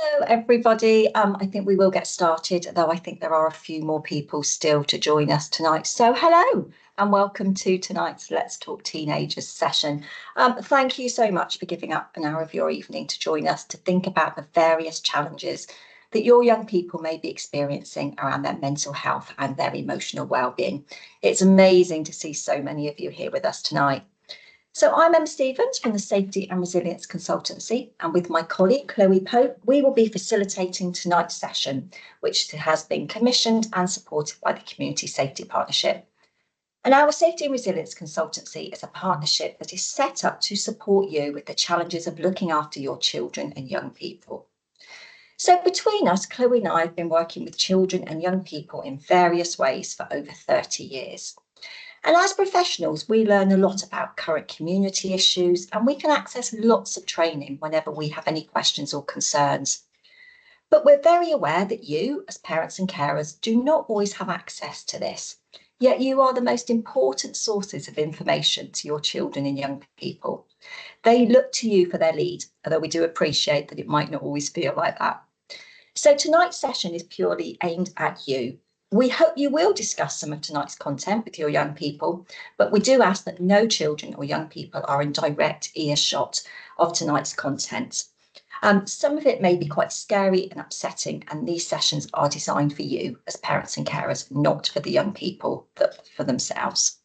Hello, everybody. I think we will get started, though I think there are a few more people still to join us tonight. So hello and welcome to tonight's Let's Talk Teenagers session. Thank you so much for giving up an hour of your evening to join us to think about the various challenges that your young people may be experiencing around their mental health and their emotional well-being. It's amazing to see so many of you here with us tonight. So I'm Emma Stevens from the Safety and Resilience Consultancy, and with my colleague Chloe Pope, we will be facilitating tonight's session, which has been commissioned and supported by the Community Safety Partnership. And our Safety and Resilience Consultancy is a partnership that is set up to support you with the challenges of looking after your children and young people. So between us, Chloe and I have been working with children and young people in various ways for over 30 years. And as professionals, we learn a lot about current community issues, and we can access lots of training whenever we have any questions or concerns. But we're very aware that you, as parents and carers, do not always have access to this. Yet you are the most important sources of information to your children and young people. They look to you for their lead, although we do appreciate that it might not always feel like that. So tonight's session is purely aimed at you. We hope you will discuss some of tonight's content with your young people, but we do ask that no children or young people are in direct earshot of tonight's content. Some of it may be quite scary and upsetting, and these sessions are designed for you as parents and carers, not for the young people, but for themselves.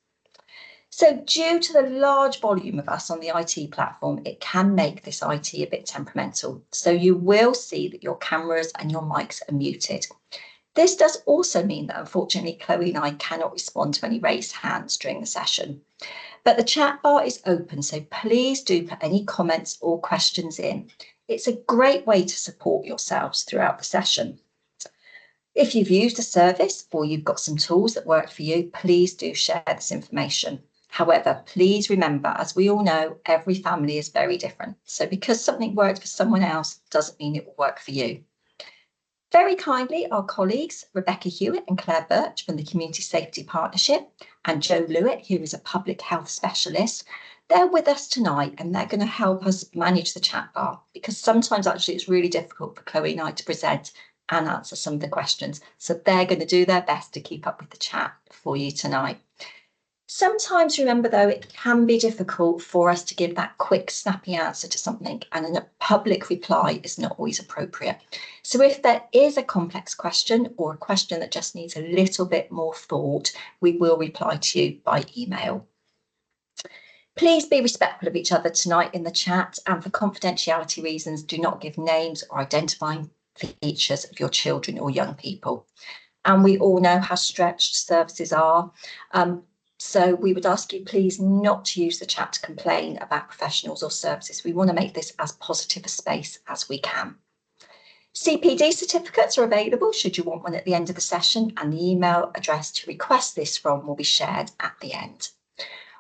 So due to the large volume of us on the IT platform, it can make this IT a bit temperamental. So you will see that your cameras and your mics are muted. This does also mean that, unfortunately, Chloe and I cannot respond to any raised hands during the session. But the chat bar is open, so please do put any comments or questions in. It's a great way to support yourselves throughout the session. If you've used a service or you've got some tools that work for you, please do share this information. However, please remember, as we all know, every family is very different. So because something worked for someone else doesn't mean it will work for you. Very kindly, our colleagues, Rebecca Hewitt and Claire Birch from the Community Safety Partnership, and Joe Lewitt, who is a public health specialist, they're with us tonight and they're going to help us manage the chat bar, because sometimes actually it's really difficult for Chloe and I to present and answer some of the questions. So they're going to do their best to keep up with the chat for you tonight. Sometimes, remember though, it can be difficult for us to give that quick, snappy answer to something, and a public reply is not always appropriate. So if there is a complex question or a question that just needs a little bit more thought, we will reply to you by email. Please be respectful of each other tonight in the chat, and for confidentiality reasons, do not give names or identifying features of your children or young people. And we all know how stretched services are. So we would ask you please not to use the chat to complain about professionals or services. We want to make this as positive a space as we can. CPD certificates are available should you want one at the end of the session, and the email address to request this from will be shared at the end.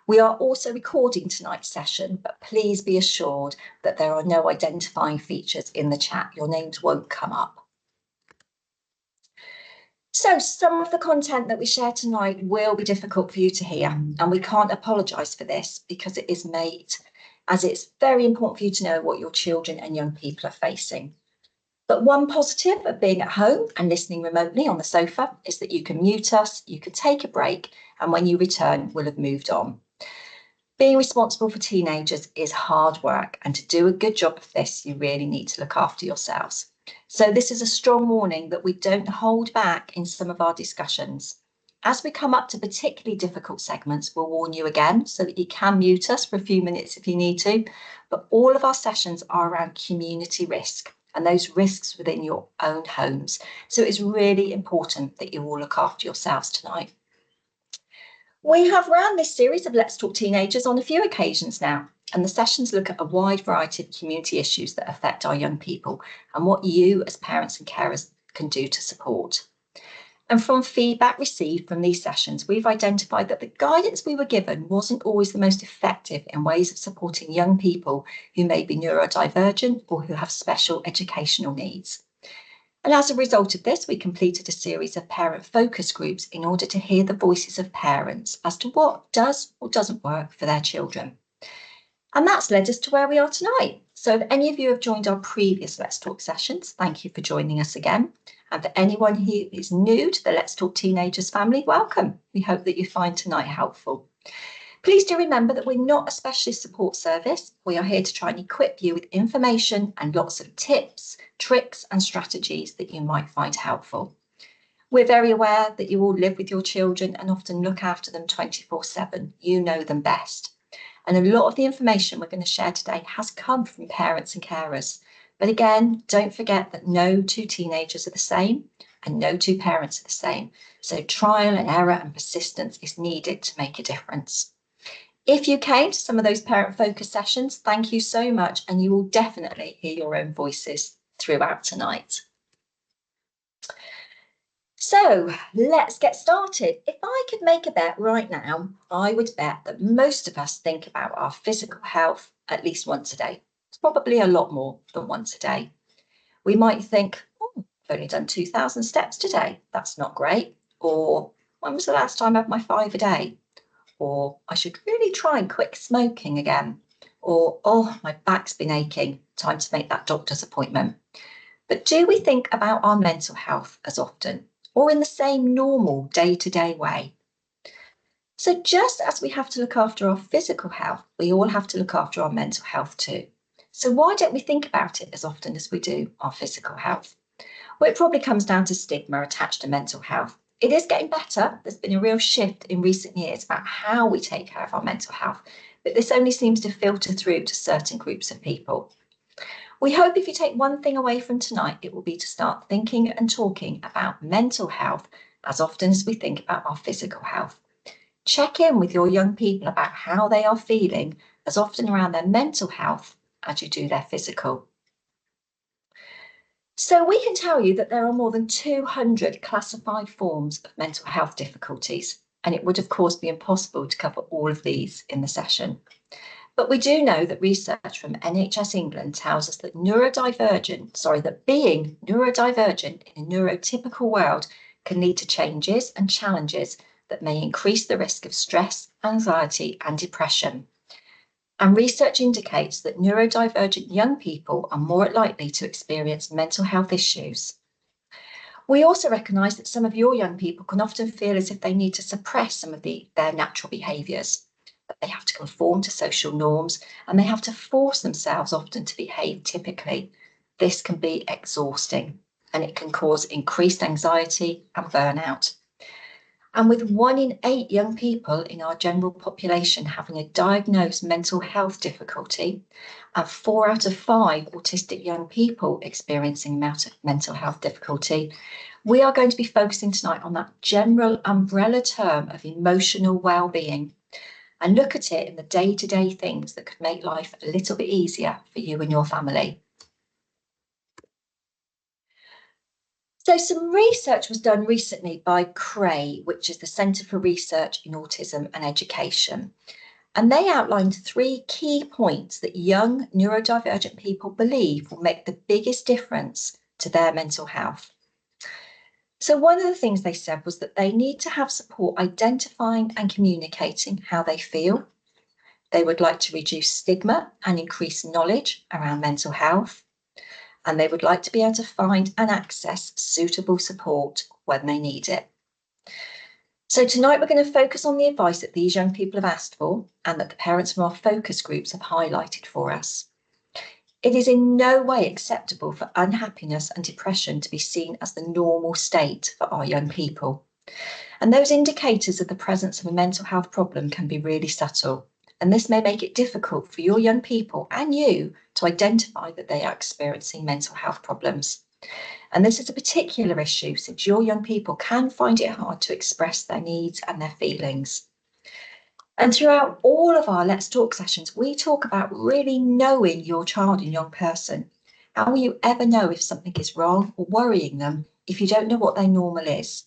We are also recording tonight's session, but please be assured that there are no identifying features in the chat. Your names won't come up. So some of the content that we share tonight will be difficult for you to hear, and we can't apologise for this because it is made, as it's very important for you to know what your children and young people are facing. But one positive of being at home and listening remotely on the sofa is that you can mute us, you can take a break, and when you return, we'll have moved on. Being responsible for teenagers is hard work, and to do a good job of this, you really need to look after yourselves. So this is a strong warning that we don't hold back in some of our discussions. As we come up to particularly difficult segments, we'll warn you again so that you can mute us for a few minutes if you need to. But all of our sessions are around community risk and those risks within your own homes. So it's really important that you all look after yourselves tonight. We have run this series of Let's Talk Teenagers on a few occasions now, and the sessions look at a wide variety of community issues that affect our young people and what you as parents and carers can do to support. And from feedback received from these sessions, we've identified that the guidance we were given wasn't always the most effective in ways of supporting young people who may be neurodivergent or who have special educational needs. And as a result of this, we completed a series of parent focus groups in order to hear the voices of parents as to what does or doesn't work for their children. And that's led us to where we are tonight. So if any of you have joined our previous Let's Talk sessions, thank you for joining us again. And for anyone who is new to the Let's Talk Teenagers family, welcome. We hope that you find tonight helpful. Please do remember that we're not a specialist support service. We are here to try and equip you with information and lots of tips, tricks and strategies that you might find helpful. We're very aware that you all live with your children and often look after them 24/7. You know them best. And a lot of the information we're going to share today has come from parents and carers. But again, don't forget that no two teenagers are the same and no two parents are the same. So trial and error and persistence is needed to make a difference. If you came to some of those parent focus sessions, thank you so much. And you will definitely hear your own voices throughout tonight. So let's get started. If I could make a bet right now, I would bet that most of us think about our physical health at least once a day. It's probably a lot more than once a day. We might think, oh, I've only done 2,000 steps today. That's not great. Or when was the last time I had my 5 a day? Or I should really try and quit smoking again. Or, oh, my back's been aching. Time to make that doctor's appointment. But do we think about our mental health as often? Or in the same normal day-to-day way? So just as we have to look after our physical health, we all have to look after our mental health too. So why don't we think about it as often as we do our physical health? Well, it probably comes down to stigma attached to mental health. It is getting better. There's been a real shift in recent years about how we take care of our mental health, but this only seems to filter through to certain groups of people. We hope if you take one thing away from tonight, it will be to start thinking and talking about mental health as often as we think about our physical health. Check in with your young people about how they are feeling as often around their mental health as you do their physical. So we can tell you that there are more than 200 classified forms of mental health difficulties, and it would of course be impossible to cover all of these in the session. But we do know that research from NHS England tells us that being neurodivergent in a neurotypical world can lead to changes and challenges that may increase the risk of stress, anxiety, and depression. And research indicates that neurodivergent young people are more likely to experience mental health issues. We also recognise that some of your young people can often feel as if they need to suppress some of their natural behaviours. They have to conform to social norms and they have to force themselves often to behave typically. This can be exhausting and it can cause increased anxiety and burnout. And with 1 in 8 young people in our general population having a diagnosed mental health difficulty and 4 out of 5 autistic young people experiencing mental health difficulty, we are going to be focusing tonight on that general umbrella term of emotional well-being, and look at it in the day-to-day things that could make life a little bit easier for you and your family. So some research was done recently by CRAE, which is the Centre for Research in Autism and Education. And they outlined 3 key points that young neurodivergent people believe will make the biggest difference to their mental health. So one of the things they said was that they need to have support identifying and communicating how they feel. They would like to reduce stigma and increase knowledge around mental health. And they would like to be able to find and access suitable support when they need it. So tonight we're going to focus on the advice that these young people have asked for and that the parents from our focus groups have highlighted for us. It is in no way acceptable for unhappiness and depression to be seen as the normal state for our young people. And those indicators of the presence of a mental health problem can be really subtle. And this may make it difficult for your young people and you to identify that they are experiencing mental health problems. And this is a particular issue since your young people can find it hard to express their needs and their feelings. And throughout all of our Let's Talk sessions, we talk about really knowing your child and young person. How will you ever know if something is wrong or worrying them if you don't know what their normal is?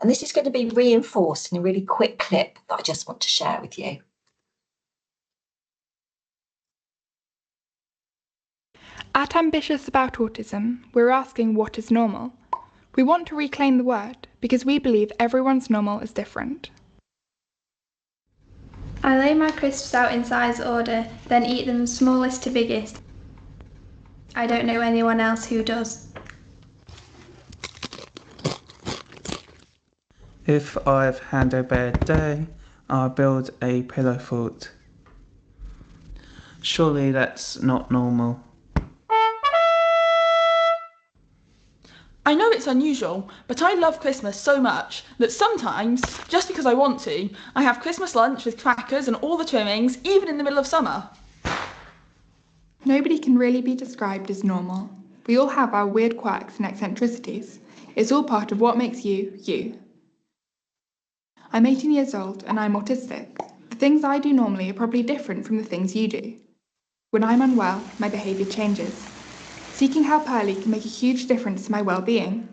And this is going to be reinforced in a really quick clip that I just want to share with you. At Ambitious About Autism, we're asking what is normal. We want to reclaim the word because we believe everyone's normal is different. I lay my crisps out in size order, then eat them smallest to biggest. I don't know anyone else who does. If I've had a bad day, I'll build a pillow fort. Surely that's not normal. I know it's unusual, but I love Christmas so much that sometimes, just because I want to, I have Christmas lunch with crackers and all the trimmings, even in the middle of summer. Nobody can really be described as normal. We all have our weird quirks and eccentricities. It's all part of what makes you, you. I'm 18 years old and I'm autistic. The things I do normally are probably different from the things you do. When I'm unwell, my behaviour changes. Seeking help early can make a huge difference to my well-being.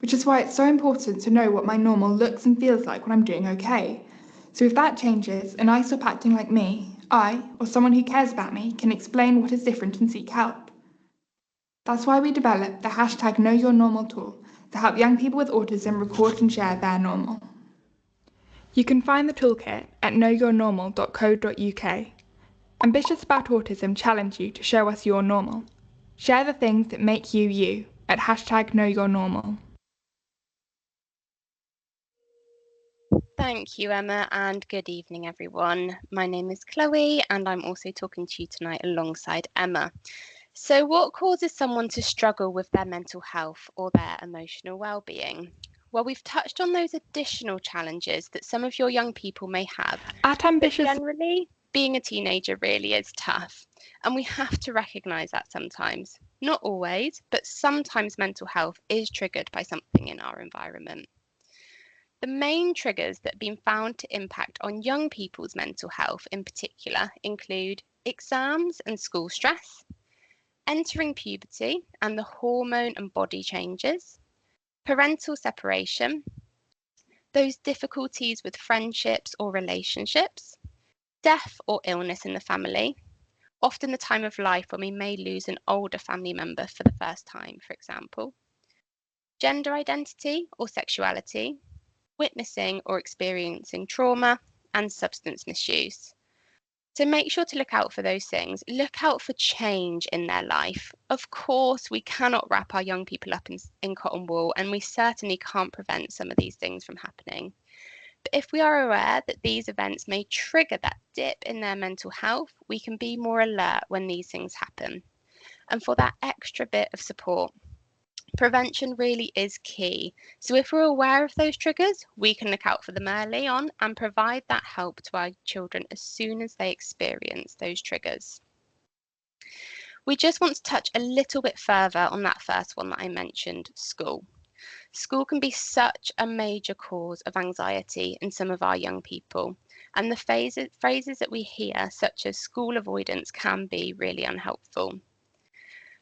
Which is why it's so important to know what my normal looks and feels like when I'm doing okay. So if that changes and I stop acting like me, I, or someone who cares about me, can explain what is different and seek help. That's why we developed the #KnowYourNormal tool to help young people with autism record and share their normal. You can find the toolkit at knowyournormal.co.uk. Ambitious About Autism challenge you to show us your normal. Share the things that make you you at #KnowYourNormal. Thank you, Emma, and good evening, everyone. My name is Chloe, and I'm also talking to you tonight alongside Emma. So, what causes someone to struggle with their mental health or their emotional well-being? Well, we've touched on those additional challenges that some of your young people may have. At Ambitious, Generally, being a teenager really is tough, and we have to recognise that sometimes. Not always, but sometimes mental health is triggered by something in our environment. The main triggers that have been found to impact on young people's mental health in particular include exams and school stress, entering puberty and the hormone and body changes, parental separation, those difficulties with friendships or relationships, death or illness in the family, often the time of life when we may lose an older family member for the first time, for example, gender identity or sexuality, witnessing or experiencing trauma, and substance misuse. So make sure to look out for those things. Look out for change in their life. Of course, we cannot wrap our young people up in cotton wool, and we certainly can't prevent some of these things from happening. But if we are aware that these events may trigger that dip in their mental health, we can be more alert when these things happen. And for that extra bit of support, prevention really is key. So if we're aware of those triggers, we can look out for them early on and provide that help to our children as soon as they experience those triggers. We just want to touch a little bit further on that first one that I mentioned, school. School can be such a major cause of anxiety in some of our young people, and the phrases that we hear, such as school avoidance, can be really unhelpful.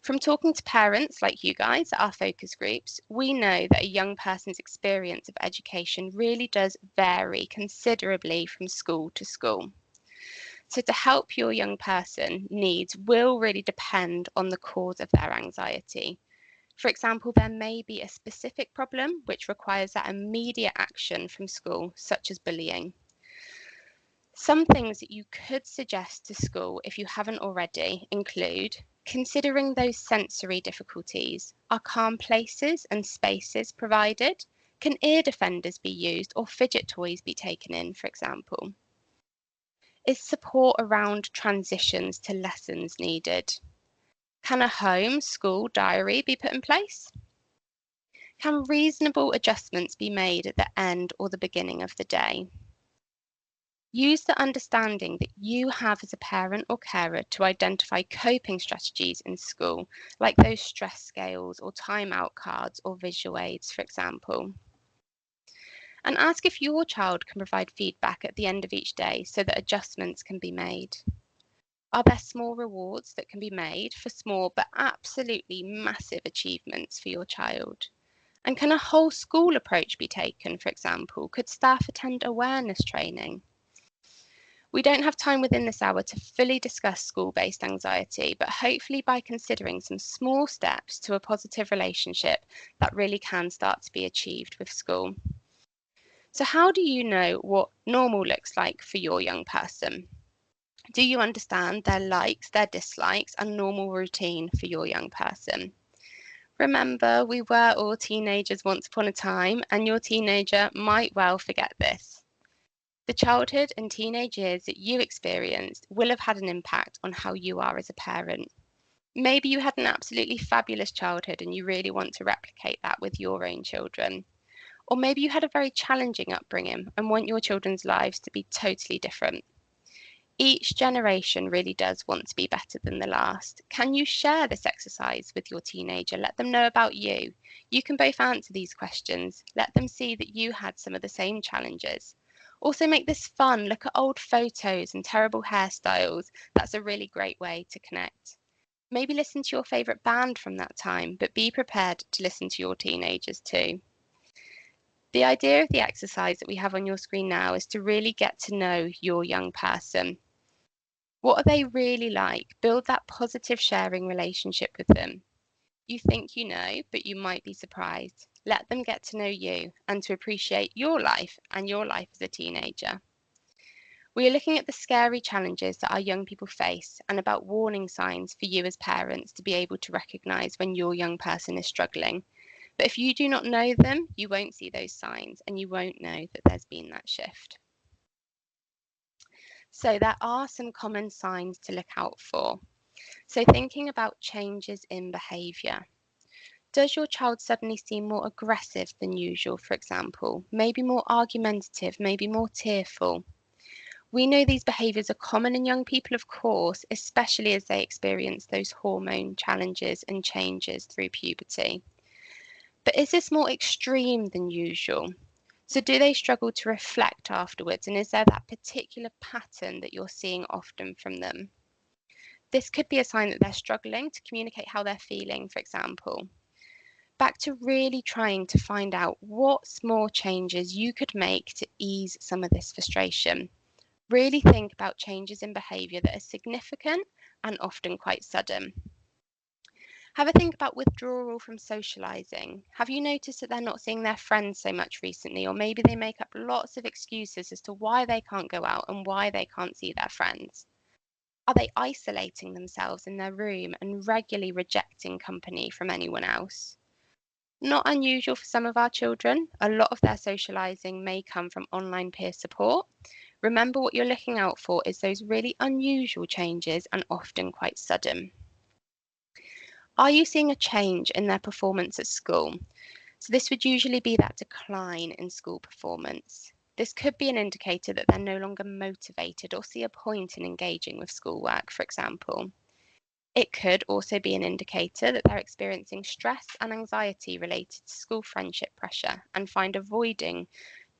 From talking to parents like you guys at our focus groups, we know that a young person's experience of education really does vary considerably from school to school. So to help your young person, needs will really depend on the cause of their anxiety. For example, there may be a specific problem which requires that immediate action from school, such as bullying. Some things that you could suggest to school if you haven't already include considering those sensory difficulties. Are calm places and spaces provided? Can ear defenders be used or fidget toys be taken in, for example? Is support around transitions to lessons needed? Can a home, school diary be put in place? Can reasonable adjustments be made at the end or the beginning of the day? Use the understanding that you have as a parent or carer to identify coping strategies in school, like those stress scales or timeout cards or visual aids, for example. And ask if your child can provide feedback at the end of each day so that adjustments can be made. Are there small rewards that can be made for small but absolutely massive achievements for your child? And can a whole school approach be taken, for example? Could staff attend awareness training? We don't have time within this hour to fully discuss school-based anxiety, but hopefully by considering some small steps to a positive relationship, that really can start to be achieved with school. So how do you know what normal looks like for your young person? Do you understand their likes, their dislikes, and normal routine for your young person? Remember, we were all teenagers once upon a time, and your teenager might well forget this. The childhood and teenage years that you experienced will have had an impact on how you are as a parent. Maybe you had an absolutely fabulous childhood and you really want to replicate that with your own children. Or maybe you had a very challenging upbringing and want your children's lives to be totally different. Each generation really does want to be better than the last. Can you share this exercise with your teenager? Let them know about you. You can both answer these questions. Let them see that you had some of the same challenges. Also make this fun. Look at old photos and terrible hairstyles. That's a really great way to connect. Maybe listen to your favourite band from that time, but be prepared to listen to your teenagers too. The idea of the exercise that we have on your screen now is to really get to know your young person. What are they really like? Build that positive sharing relationship with them. You think you know, but you might be surprised. Let them get to know you and to appreciate your life and your life as a teenager. We are looking at the scary challenges that our young people face and about warning signs for you as parents to be able to recognise when your young person is struggling. But if you do not know them, you won't see those signs and you won't know that there's been that shift. So there are some common signs to look out for. So thinking about changes in behaviour. Does your child suddenly seem more aggressive than usual, for example? Maybe more argumentative, maybe more tearful? We know these behaviours are common in young people, of course, especially as they experience those hormone challenges and changes through puberty. But is this more extreme than usual? So do they struggle to reflect afterwards? And is there that particular pattern that you're seeing often from them? This could be a sign that they're struggling to communicate how they're feeling, for example. Back to really trying to find out what small changes you could make to ease some of this frustration. Really think about changes in behaviour that are significant and often quite sudden. Have a think about withdrawal from socialising. Have you noticed that they're not seeing their friends so much recently? Or maybe they make up lots of excuses as to why they can't go out and why they can't see their friends. Are they isolating themselves in their room and regularly rejecting company from anyone else? Not unusual for some of our children. A lot of their socialising may come from online peer support. Remember, what you're looking out for is those really unusual changes and often quite sudden. Are you seeing a change in their performance at school? So this would usually be that decline in school performance. This could be an indicator that they're no longer motivated or see a point in engaging with schoolwork, for example. It could also be an indicator that they're experiencing stress and anxiety related to school friendship pressure and find avoiding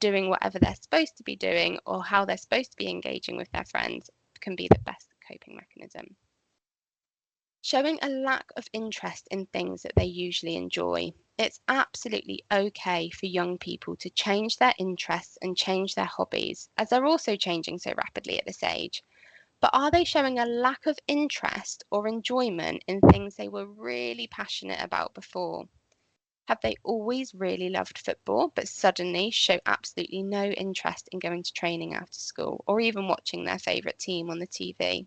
doing whatever they're supposed to be doing or how they're supposed to be engaging with their friends can be the best coping mechanism. Showing a lack of interest in things that they usually enjoy. It's absolutely okay for young people to change their interests and change their hobbies, as they're also changing so rapidly at this age. But are they showing a lack of interest or enjoyment in things they were really passionate about before? Have they always really loved football, but suddenly show absolutely no interest in going to training after school or even watching their favourite team on the TV?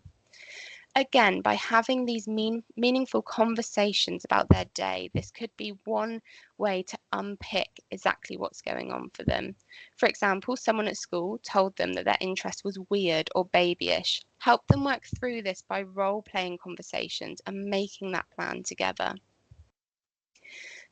Again, by having these meaningful conversations about their day, this could be one way to unpick exactly what's going on for them. For example, someone at school told them that their interest was weird or babyish. Help them work through this by role-playing conversations and making that plan together.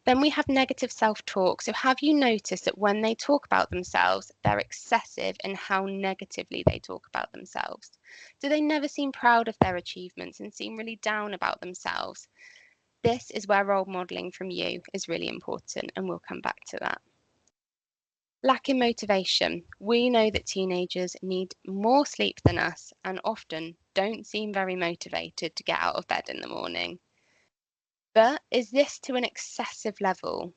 Then we have negative self-talk. So have you noticed that when they talk about themselves, they're excessive in how negatively they talk about themselves? Do they never seem proud of their achievements and seem really down about themselves? This is where role modelling from you is really important, and we'll come back to that. Lack in motivation. We know that teenagers need more sleep than us and often don't seem very motivated to get out of bed in the morning. But is this to an excessive level?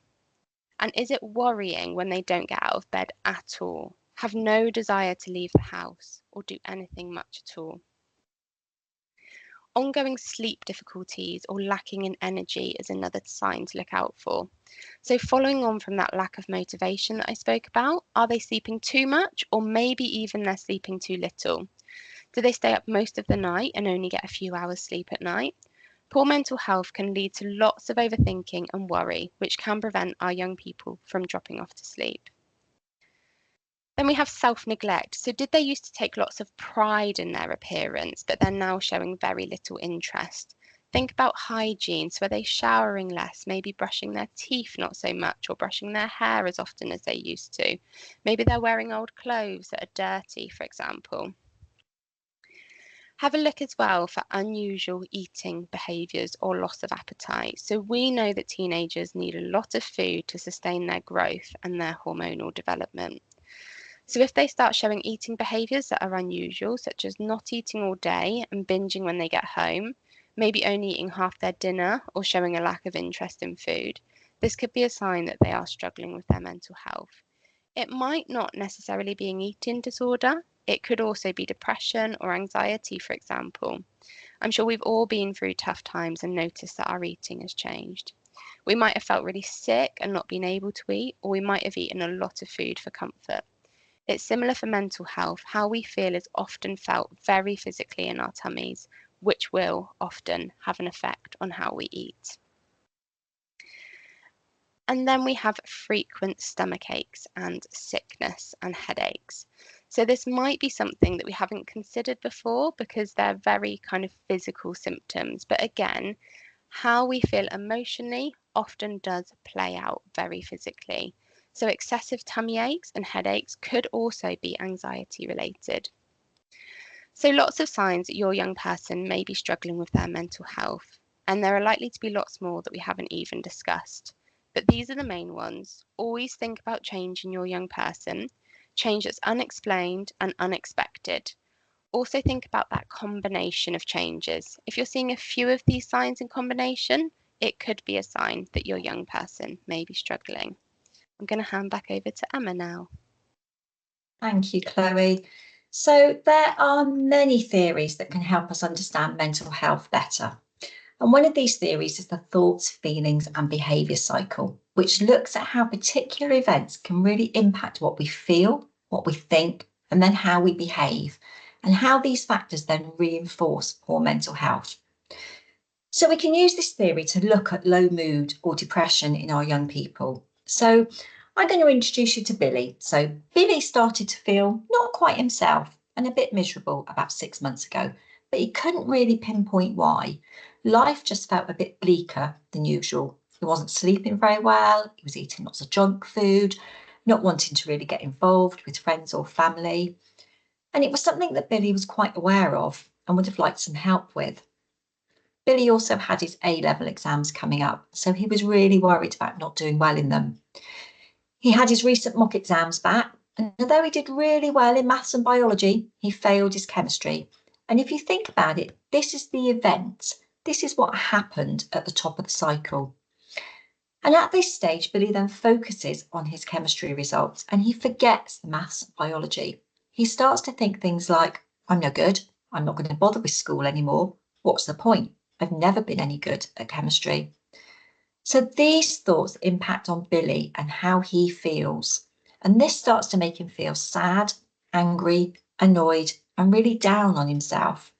And is it worrying when they don't get out of bed at all, have no desire to leave the house or do anything much at all? Ongoing sleep difficulties or lacking in energy is another sign to look out for. So following on from that lack of motivation that I spoke about, are they sleeping too much, or maybe even they're sleeping too little? Do they stay up most of the night and only get a few hours sleep at night? Poor mental health can lead to lots of overthinking and worry, which can prevent our young people from dropping off to sleep. Then we have self-neglect. So did they used to take lots of pride in their appearance, but they're now showing very little interest? Think about hygiene. So are they showering less, maybe brushing their teeth not so much, or brushing their hair as often as they used to? Maybe they're wearing old clothes that are dirty, for example. Have a look as well for unusual eating behaviours or loss of appetite. So we know that teenagers need a lot of food to sustain their growth and their hormonal development. So if they start showing eating behaviours that are unusual, such as not eating all day and binging when they get home, maybe only eating half their dinner or showing a lack of interest in food, this could be a sign that they are struggling with their mental health. It might not necessarily be an eating disorder. It could also be depression or anxiety, for example. I'm sure we've all been through tough times and noticed that our eating has changed. We might have felt really sick and not been able to eat, or we might have eaten a lot of food for comfort. It's similar for mental health. How we feel is often felt very physically in our tummies, which will often have an effect on how we eat. And then we have frequent stomach aches and sickness and headaches. So this might be something that we haven't considered before because they're very kind of physical symptoms. But again, how we feel emotionally often does play out very physically. So excessive tummy aches and headaches could also be anxiety related. So lots of signs that your young person may be struggling with their mental health, and there are likely to be lots more that we haven't even discussed. But these are the main ones. Always think about change in your young person, change that's unexplained and unexpected. Also think about that combination of changes. If you're seeing a few of these signs in combination, it could be a sign that your young person may be struggling. I'm going to hand back over to Emma now. Thank you, Chloe. So there are many theories that can help us understand mental health better. And one of these theories is the thoughts, feelings and behaviour cycle, which looks at how particular events can really impact what we feel, what we think, and then how we behave, and how these factors then reinforce poor mental health. So we can use this theory to look at low mood or depression in our young people. So I'm going to introduce you to Billy. So Billy started to feel not quite himself and a bit miserable about 6 months ago, but he couldn't really pinpoint why. Life just felt a bit bleaker than usual. He wasn't sleeping very well. He was eating lots of junk food, not wanting to really get involved with friends or family. And it was something that Billy was quite aware of and would have liked some help with. Billy also had his A-level exams coming up, so he was really worried about not doing well in them. He had his recent mock exams back, and although he did really well in maths and biology, he failed his chemistry. And if you think about it, this is the event. This is what happened at the top of the cycle. And at this stage, Billy then focuses on his chemistry results and he forgets the maths and biology. He starts to think things like, I'm no good. I'm not going to bother with school anymore. What's the point? I've never been any good at chemistry. So these thoughts impact on Billy and how he feels. And this starts to make him feel sad, angry, annoyed, and really down on himself.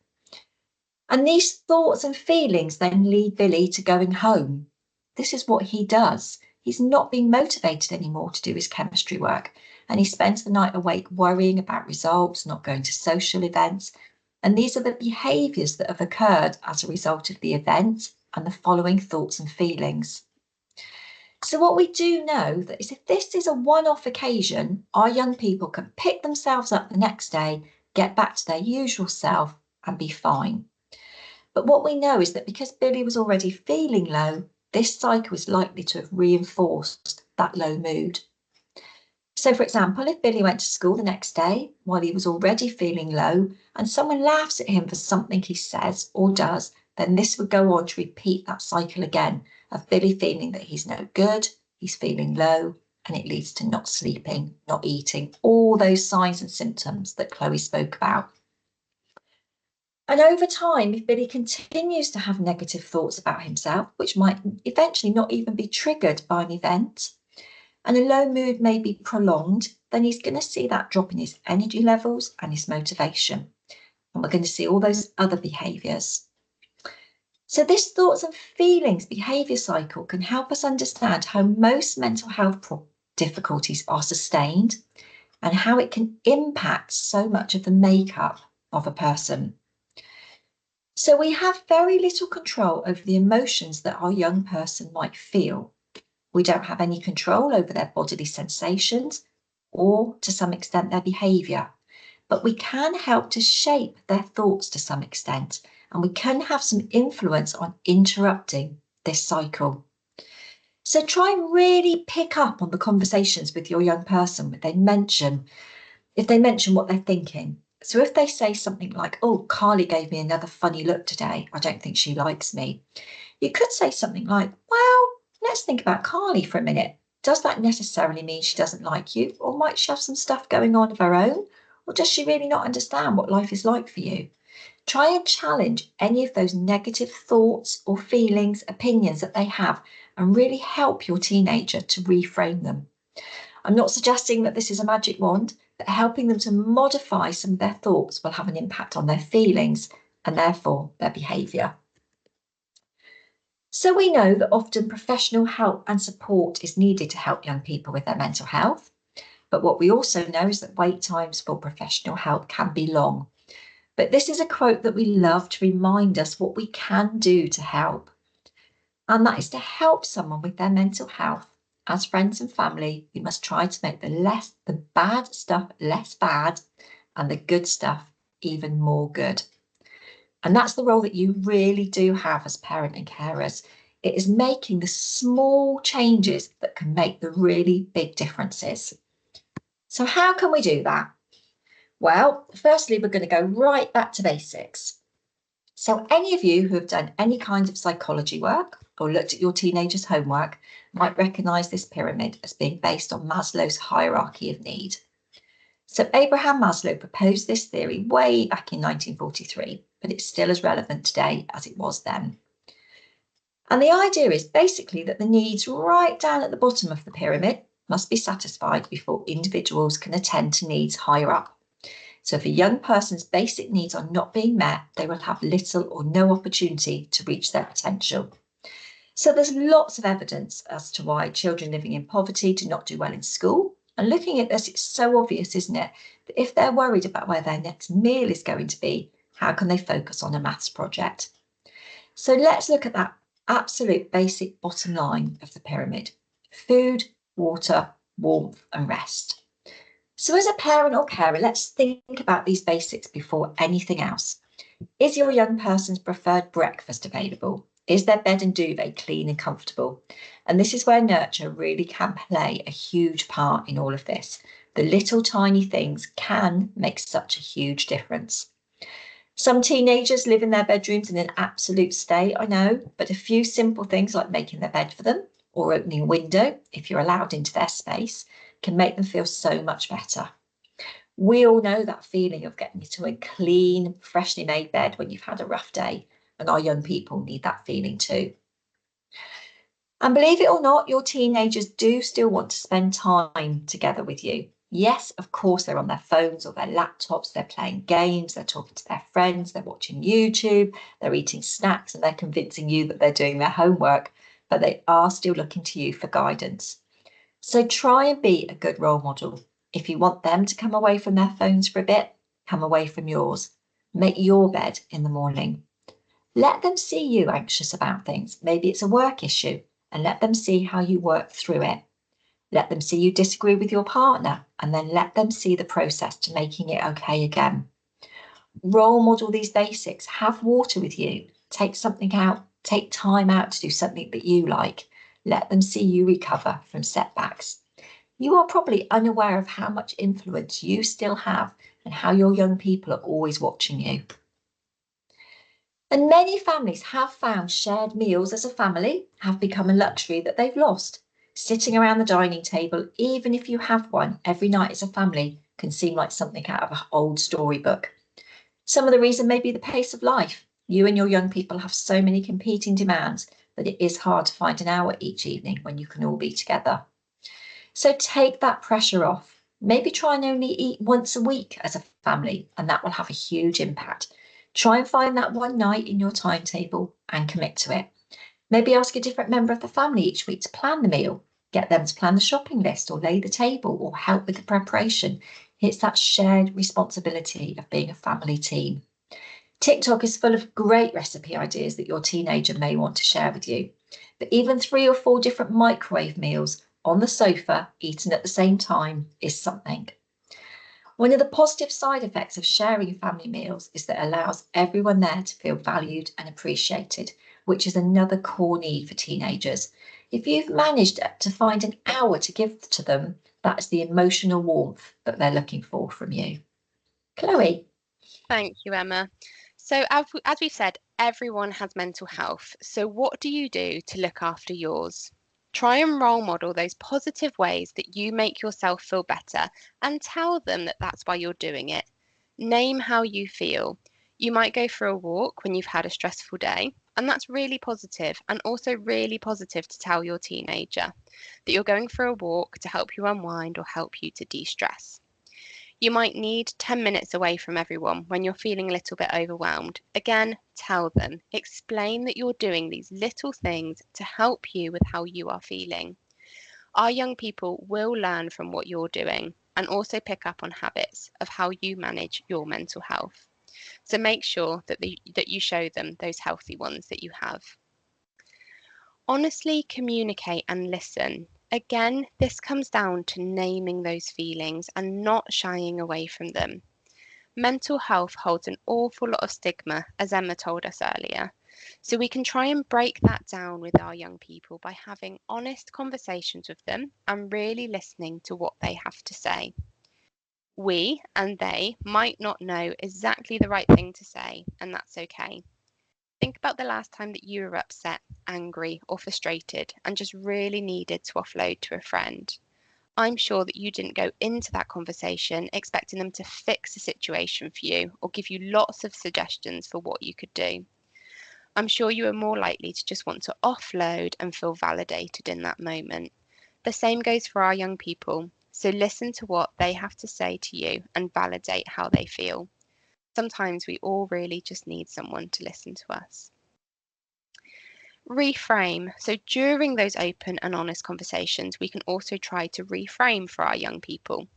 And these thoughts and feelings then lead Billy to going home. This is what he does. He's not being motivated anymore to do his chemistry work. And he spends the night awake worrying about results, not going to social events. And these are the behaviours that have occurred as a result of the event and the following thoughts and feelings. So what we do know that is if this is a one-off occasion, our young people can pick themselves up the next day, get back to their usual self and be fine. But what we know is that because Billy was already feeling low, this cycle is likely to have reinforced that low mood. So, for example, if Billy went to school the next day while he was already feeling low and someone laughs at him for something he says or does, then this would go on to repeat that cycle again of Billy feeling that he's no good, he's feeling low, and it leads to not sleeping, not eating, all those signs and symptoms that Chloe spoke about. And over time, if Billy continues to have negative thoughts about himself, which might eventually not even be triggered by an event, and a low mood may be prolonged, then he's going to see that drop in his energy levels and his motivation. And we're going to see all those other behaviours. So this thoughts and feelings behaviour cycle can help us understand how most mental health difficulties are sustained and how it can impact so much of the makeup of a person. So we have very little control over the emotions that our young person might feel. We don't have any control over their bodily sensations or, to some extent, their behaviour. But we can help to shape their thoughts to some extent, and we can have some influence on interrupting this cycle. So try and really pick up on the conversations with your young person if they mention what they're thinking. So if they say something like, "Oh, Carly gave me another funny look today. I don't think she likes me." You could say something like, "Well, let's think about Carly for a minute. Does that necessarily mean she doesn't like you? Or might she have some stuff going on of her own? Or does she really not understand what life is like for you?" Try and challenge any of those negative thoughts or feelings, opinions that they have, and really help your teenager to reframe them. I'm not suggesting that this is a magic wand, but helping them to modify some of their thoughts will have an impact on their feelings and therefore their behaviour. So we know that often professional help and support is needed to help young people with their mental health. But what we also know is that wait times for professional help can be long. But this is a quote that we love to remind us what we can do to help. And that is to help someone with their mental health. As friends and family, we must try to make the bad stuff less bad and the good stuff even more good. And that's the role that you really do have as parent and carers. It is making the small changes that can make the really big differences. So how can we do that? Well, firstly, we're going to go right back to basics. So any of you who have done any kind of psychology work or looked at your teenager's homework might recognise this pyramid as being based on Maslow's hierarchy of need. So Abraham Maslow proposed this theory way back in 1943, but it's still as relevant today as it was then. And the idea is basically that the needs right down at the bottom of the pyramid must be satisfied before individuals can attend to needs higher up. So if a young person's basic needs are not being met, they will have little or no opportunity to reach their potential. So there's lots of evidence as to why children living in poverty do not do well in school. And looking at this, it's so obvious, isn't it, that if they're worried about where their next meal is going to be, how can they focus on a maths project? So let's look at that absolute basic bottom line of the pyramid: food, water, warmth, and rest. So as a parent or carer, let's think about these basics before anything else. Is your young person's preferred breakfast available? Is their bed and duvet clean and comfortable? And this is where nurture really can play a huge part in all of this. The little tiny things can make such a huge difference. Some teenagers live in their bedrooms in an absolute state, I know, but a few simple things like making their bed for them or opening a window, if you're allowed into their space, can make them feel so much better. We all know that feeling of getting into a clean, freshly made bed when you've had a rough day, and our young people need that feeling too. And believe it or not, your teenagers do still want to spend time together with you. Yes, of course, they're on their phones or their laptops, they're playing games, they're talking to their friends, they're watching YouTube, they're eating snacks, and they're convincing you that they're doing their homework, but they are still looking to you for guidance. So try and be a good role model. If you want them to come away from their phones for a bit, come away from yours. Make your bed in the morning. Let them see you anxious about things. Maybe it's a work issue, and let them see how you work through it. Let them see you disagree with your partner, and then let them see the process to making it okay again. Role model these basics. Have water with you. Take something out. Take time out to do something that you like. Let them see you recover from setbacks. You are probably unaware of how much influence you still have and how your young people are always watching you. And many families have found shared meals as a family have become a luxury that they've lost. Sitting around the dining table, even if you have one every night as a family, can seem like something out of an old storybook. Some of the reason may be the pace of life. You and your young people have so many competing demands that it is hard to find an hour each evening when you can all be together. So take that pressure off. Maybe try and only eat once a week as a family, and that will have a huge impact. Try and find that one night in your timetable and commit to it. Maybe ask a different member of the family each week to plan the meal. Get them to plan the shopping list or lay the table or help with the preparation. It's that shared responsibility of being a family team. TikTok is full of great recipe ideas that your teenager may want to share with you. But even 3 or 4 different microwave meals on the sofa, eaten at the same time, is something. One of the positive side effects of sharing family meals is that it allows everyone there to feel valued and appreciated, which is another core need for teenagers. If you've managed to find an hour to give to them, that is the emotional warmth that they're looking for from you. Chloe. Thank you, Emma. So as we've said, everyone has mental health. So what do you do to look after yours? Try and role model those positive ways that you make yourself feel better and tell them that that's why you're doing it. Name how you feel. You might go for a walk when you've had a stressful day, and that's really positive, and also really positive to tell your teenager that you're going for a walk to help you unwind or help you to de-stress. You might need 10 minutes away from everyone when you're feeling a little bit overwhelmed. Again, tell them. Explain that you're doing these little things to help you with how you are feeling. Our young people will learn from what you're doing and also pick up on habits of how you manage your mental health. So make sure that you show them those healthy ones that you have. Honestly communicate and listen. Again, this comes down to naming those feelings and not shying away from them. Mental health holds an awful lot of stigma, as Emma told us earlier. So we can try and break that down with our young people by having honest conversations with them and really listening to what they have to say. We and they might not know exactly the right thing to say, and that's okay. Think about the last time that you were upset, angry, or frustrated and just really needed to offload to a friend. I'm sure that you didn't go into that conversation expecting them to fix the situation for you or give you lots of suggestions for what you could do. I'm sure you are more likely to just want to offload and feel validated in that moment. The same goes for our young people. So listen to what they have to say to you and validate how they feel. Sometimes we all really just need someone to listen to us. Reframe. So during those open and honest conversations, we can also try to reframe for our young people.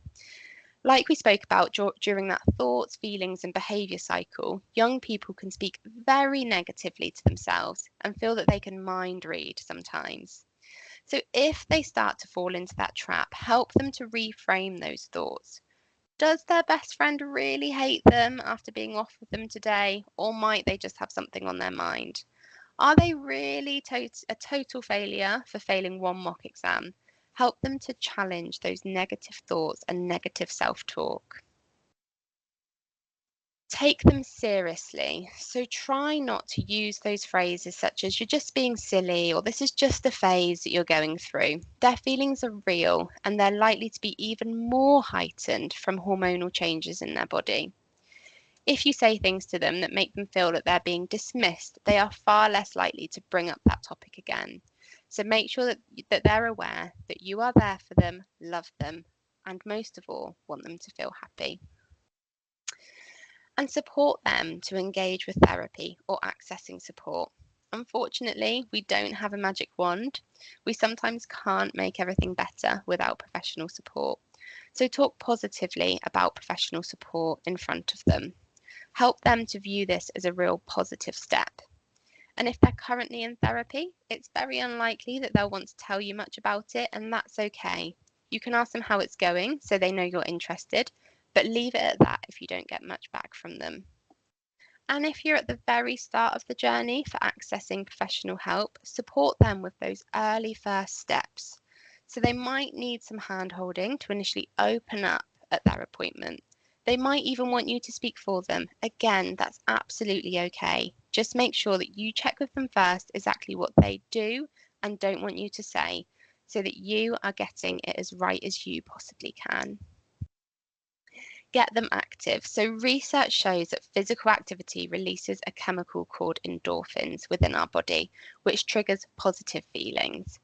Like we spoke about during that thoughts, feelings, and behaviour cycle, young people can speak very negatively to themselves and feel that they can mind read sometimes. So if they start to fall into that trap, help them to reframe those thoughts. Does their best friend really hate them after being off with them today, or might they just have something on their mind? Are they really a total failure for failing one mock exam? Help them to challenge those negative thoughts and negative self-talk. Take them seriously. So try not to use those phrases such as you're just being silly or this is just a phase that you're going through. Their feelings are real and they're likely to be even more heightened from hormonal changes in their body. If you say things to them that make them feel that they're being dismissed, they are far less likely to bring up that topic again. So make sure that they're aware that you are there for them, love them, and most of all, want them to feel happy. And support them to engage with therapy or accessing support. Unfortunately, we don't have a magic wand. We sometimes can't make everything better without professional support. So talk positively about professional support in front of them. Help them to view this as a real positive step. And if they're currently in therapy, it's very unlikely that they'll want to tell you much about it, and that's okay. You can ask them how it's going so they know you're interested, but leave it at that if you don't get much back from them. And if you're at the very start of the journey for accessing professional help, support them with those early first steps. So they might need some hand-holding to initially open up at their appointment. They might even want you to speak for them. Again, that's absolutely okay. Just make sure that you check with them first exactly what they do and don't want you to say, so that you are getting it as right as you possibly can. get them active. So research shows that physical activity releases a chemical called endorphins within our body, which triggers positive feelings.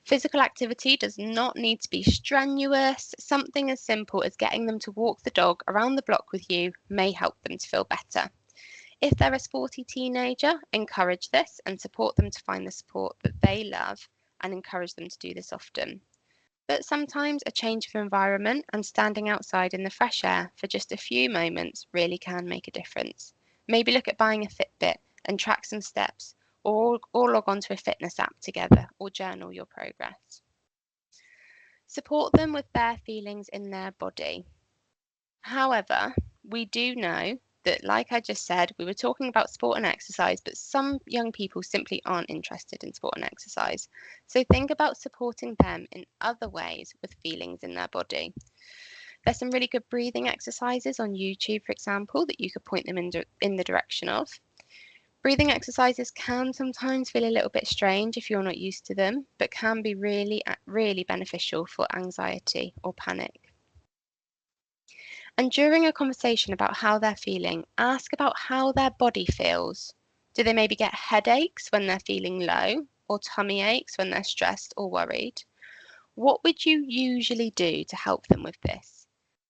Physical activity does not need to be strenuous. Something as simple as getting them to walk the dog around the block with you may help them to feel better. If they're a sporty teenager, encourage this and support them to find the sport that they love and encourage them to do this often. But sometimes a change of environment and standing outside in the fresh air for just a few moments really can make a difference. Maybe look at buying a Fitbit and track some steps, or log on to a fitness app together, or journal your progress. Support them with their feelings in their body. However, we do know that, like I just said, we were talking about sport and exercise, but some young people simply aren't interested in sport and exercise. So think about supporting them in other ways with feelings in their body. There's some really good breathing exercises on YouTube, for example, that you could point them in the direction of. Breathing exercises can sometimes feel a little bit strange if you're not used to them, but can be really, really beneficial for anxiety or panic. And during a conversation about how they're feeling, ask about how their body feels. Do they maybe get headaches when they're feeling low, or tummy aches when they're stressed or worried? What would you usually do to help them with this?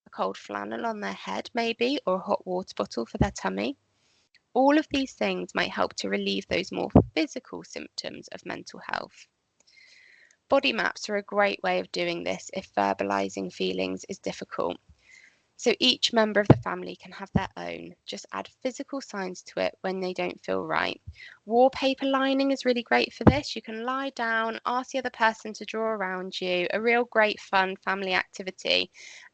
A cold flannel on their head maybe, or a hot water bottle for their tummy? All of these things might help to relieve those more physical symptoms of mental health. Body maps are a great way of doing this if verbalizing feelings is difficult. So each member of the family can have their own. Just add physical signs to it when they don't feel right. Wallpaper lining is really great for this. You can lie down, ask the other person to draw around you, a real great fun family activity.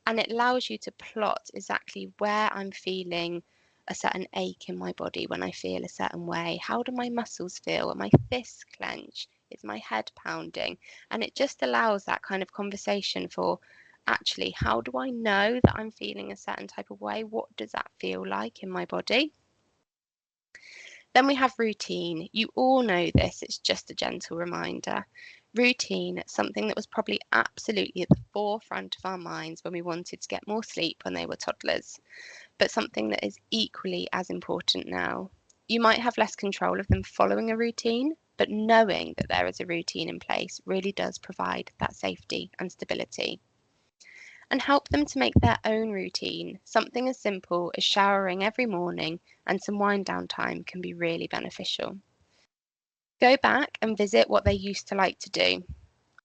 And it allows you to plot exactly where I'm feeling a certain ache in my body when I feel a certain way. How do my muscles feel? Are my fists clenched? Is my head pounding? And it just allows that kind of conversation for, actually, how do I know that I'm feeling a certain type of way? What does that feel like in my body? Then we have routine. You all know this, it's just a gentle reminder. Routine, something that was probably absolutely at the forefront of our minds when we wanted to get more sleep when they were toddlers, but something that is equally as important now. You might have less control of them following a routine, but knowing that there is a routine in place really does provide that safety and stability. And help them to make their own routine. Something as simple as showering every morning and some wind down time can be really beneficial. Go back and visit what they used to like to do.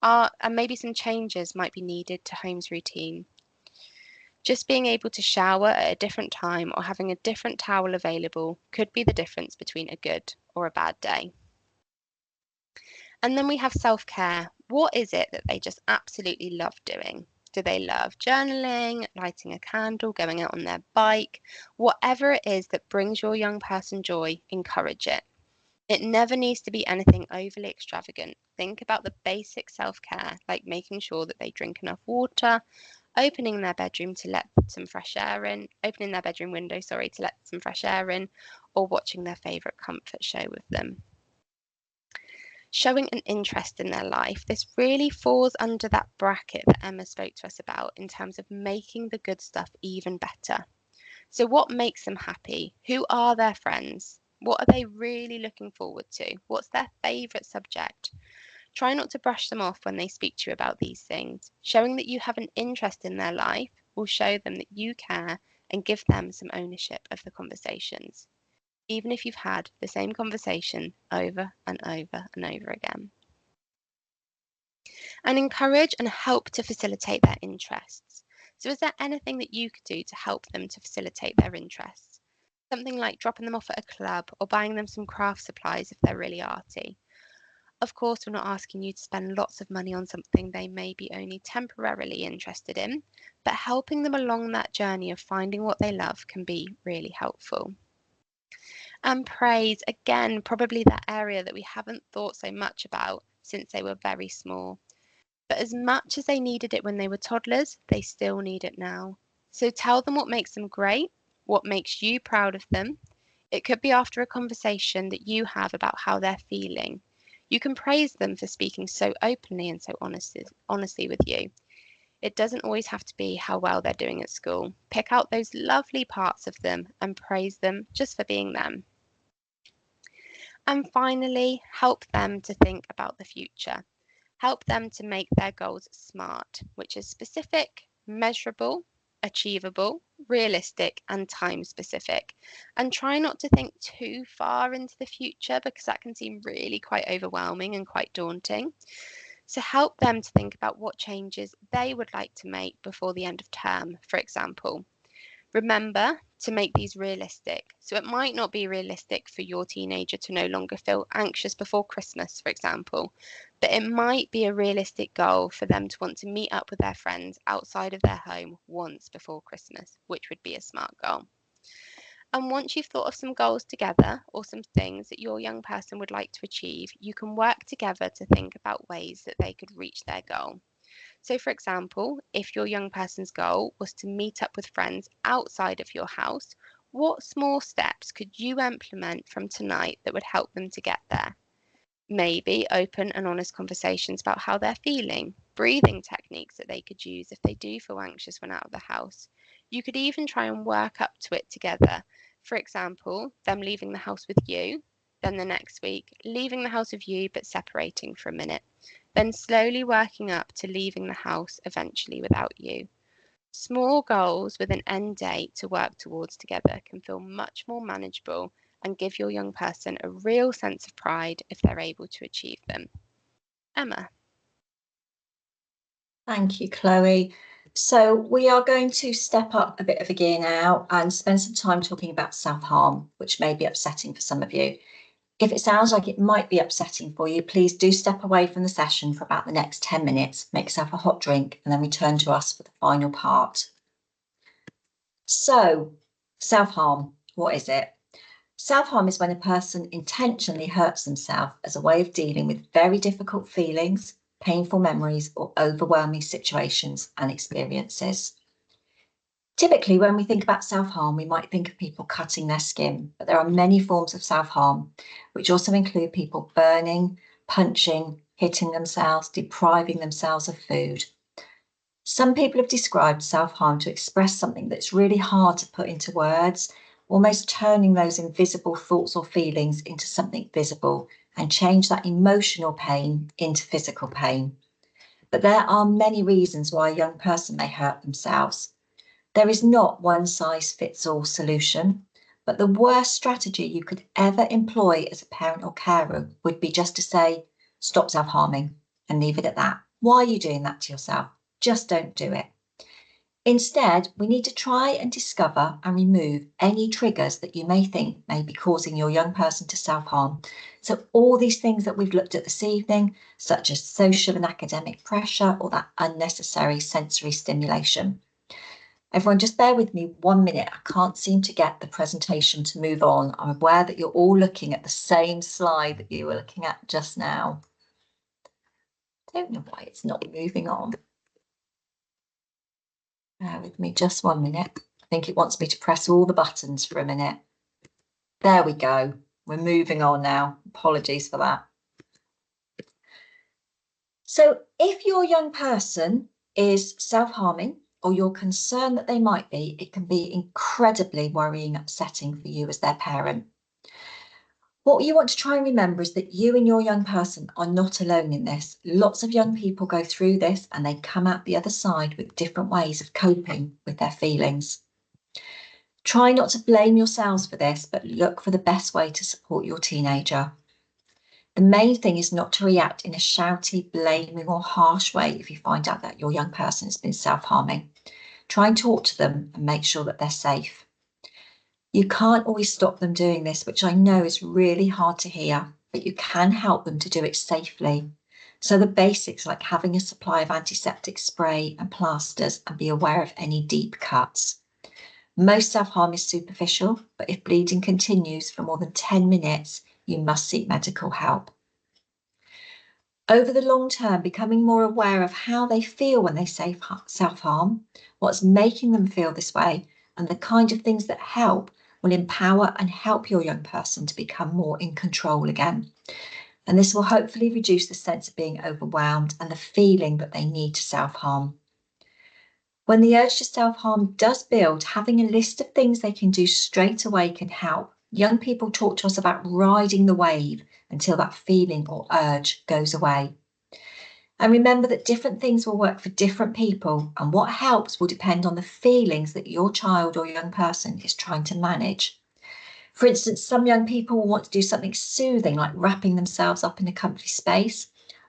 And maybe some changes might be needed to home's routine. Just being able to shower at a different time or having a different towel available could be the difference between a good or a bad day. And then we have self-care. What is it that they just absolutely love doing? Do they love journaling, lighting a candle, going out on their bike? Whatever it is that brings your young person joy, encourage it. It never needs to be anything overly extravagant. Think about the basic self-care, like making sure that they drink enough water, opening their bedroom to let some fresh air in, opening their bedroom window, to let some fresh air in, or watching their favourite comfort show with them. Showing an interest in their life. This really falls under that bracket that Emma spoke to us about in terms of making the good stuff even better. So what makes them happy? Who are their friends? What are they really looking forward to? What's their favourite subject? Try not to brush them off when they speak to you about these things. Showing that you have an interest in their life will show them that you care and give them some ownership of the conversations, even if you've had the same conversation over and over and over again. And encourage and help to facilitate their interests. So is there anything that you could do to help them to facilitate their interests? Something like dropping them off at a club or buying them some craft supplies if they're really arty. Of course, we're not asking you to spend lots of money on something they may be only temporarily interested in, but helping them along that journey of finding what they love can be really helpful. And praise, again, probably that area that we haven't thought so much about since they were very small. But as much as they needed it when they were toddlers, they still need it now. So tell them what makes them great, what makes you proud of them. It could be after a conversation that you have about how they're feeling. You can praise them for speaking so openly and so honestly with you. It doesn't always have to be how well they're doing at school. Pick out those lovely parts of them and praise them just for being them. And finally, help them to think about the future. Help them to make their goals SMART, which is specific, measurable, achievable, realistic, and time specific. And try not to think too far into the future because that can seem really quite overwhelming and quite daunting. So help them to think about what changes they would like to make before the end of term, for example. Remember to make these realistic. So it might not be realistic for your teenager to no longer feel anxious before Christmas, for example, but it might be a realistic goal for them to want to meet up with their friends outside of their home once before Christmas, which would be a SMART goal. And once you've thought of some goals together or some things that your young person would like to achieve, you can work together to think about ways that they could reach their goal. So, for example, if your young person's goal was to meet up with friends outside of your house, what small steps could you implement from tonight that would help them to get there? Maybe open and honest conversations about how they're feeling, breathing techniques that they could use if they do feel anxious when out of the house. You could even try and work up to it together. For example, them leaving the house with you, then the next week, leaving the house with you but separating for a minute, then slowly working up to leaving the house eventually without you. Small goals with an end date to work towards together can feel much more manageable and give your young person a real sense of pride if they're able to achieve them. Emma. Thank you, Chloe. So we are going to step up a bit of a gear now and spend some time talking about self-harm, which may be upsetting for some of you. If it sounds like it might be upsetting for you, please do step away from the session for about the next 10 minutes, make yourself a hot drink, and then return to us for the final part. So, self-harm, what is it? Self-harm is when a person intentionally hurts themselves as a way of dealing with very difficult feelings, painful memories, or overwhelming situations and experiences. Typically, when we think about self-harm, we might think of people cutting their skin, but there are many forms of self-harm, which also include people burning, punching, hitting themselves, depriving themselves of food. Some people have described self-harm to express something that's really hard to put into words, almost turning those invisible thoughts or feelings into something visible and change that emotional pain into physical pain. But there are many reasons why a young person may hurt themselves. There is not one size fits all solution, but the worst strategy you could ever employ as a parent or carer would be just to say, stop self-harming and leave it at that. Why are you doing that to yourself? Just don't do it. Instead, we need to try and discover and remove any triggers that you may think may be causing your young person to self-harm. So all these things that we've looked at this evening, such as social and academic pressure or that unnecessary sensory stimulation. Everyone, just bear with me 1 minute. I can't seem to get the presentation to move on. I'm aware that you're all looking at the same slide that you were looking at just now. I don't know why it's not moving on. Bear with me just 1 minute. I think it wants me to press all the buttons for a minute. There we go. We're moving on now. Apologies for that. So if your young person is self-harming, or you're concerned that they might be, it can be incredibly worrying, upsetting for you as their parent. What you want to try and remember is that you and your young person are not alone in this. Lots of young people go through this and they come out the other side with different ways of coping with their feelings. Try not to blame yourselves for this, but look for the best way to support your teenager. The main thing is not to react in a shouty, blaming or harsh way if you find out that your young person has been self-harming. Try and talk to them and make sure that they're safe. You can't always stop them doing this, which I know is really hard to hear, but you can help them to do it safely. So the basics like having a supply of antiseptic spray and plasters and be aware of any deep cuts. Most self-harm is superficial, but if bleeding continues for more than 10 minutes, you must seek medical help. Over the long term, becoming more aware of how they feel when they self-harm, what's making them feel this way, and the kind of things that help will empower and help your young person to become more in control again. And this will hopefully reduce the sense of being overwhelmed and the feeling that they need to self-harm. When the urge to self-harm does build, having a list of things they can do straight away can help. Young people talk to us about riding the wave until that feeling or urge goes away. And remember that different things will work for different people, and what helps will depend on the feelings that your child or young person is trying to manage. For instance, some young people will want to do something soothing, like wrapping themselves up in a comfy space,